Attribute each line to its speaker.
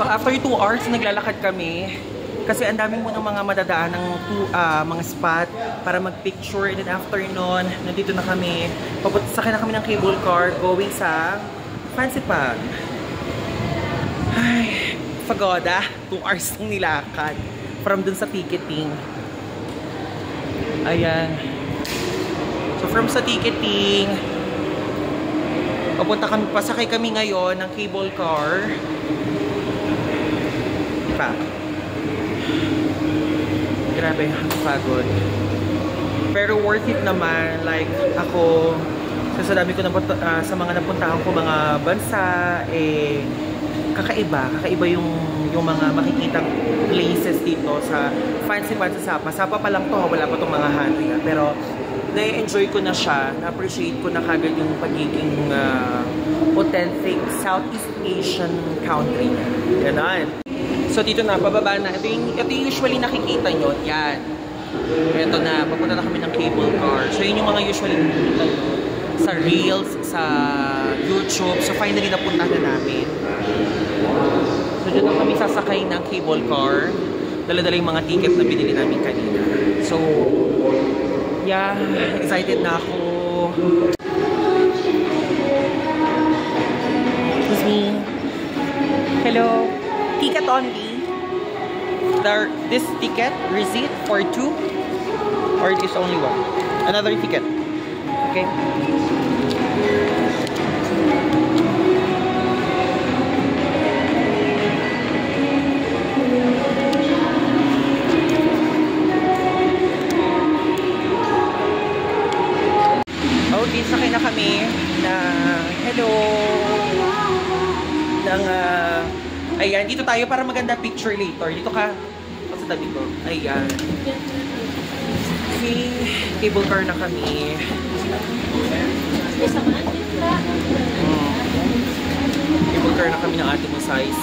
Speaker 1: So after 2 hours, naglalakad kami. Kasi ang dami mo ng mga madadaan ng mga spot para mag-picture. And then after nun, nandito na kami. Sakay na kami ng cable car going sa Fancy Pag. Ay, pagoda. 2 hours ng nilakad. From dun sa ticketing. Ayan. So from sa ticketing, pasakay kami ngayon ng cable car. Diba? Grabe, pagod. Pero worth it naman. Like, ako, sa dami ko sa mga napuntahan ko mga bansa, eh, kakaiba yung mga makikitang places dito sa Fancy Pag sa Sapa. Sapa pa lang to, wala pa tong mga hanti. Pero, na-enjoy ko na siya, na-appreciate ko na kagad yung pagiging authentic Southeast Asian country. Ganon. So dito na, pababa na. Ito yung usually nakikita nyo. Yan. Ito na, papunta na kami ng cable car. So yun yung mga usually nakikita nyo sa Reels, sa YouTube. So finally napunta na namin. So dito na kami sasakay ng cable car. Dala-dala yung mga ticket na binili namin kanina. So, yeah, excited na ako. Excuse me. Hello. Ticket only. This ticket receipt for 2 or is only 1? Another ticket. Okay. Okay, sakay na kami na ayan, dito tayo para maganda picture later. Dito ka sa tabi ko. Ayan. Okay, cable car na kami. Cable car na kami ng ating size.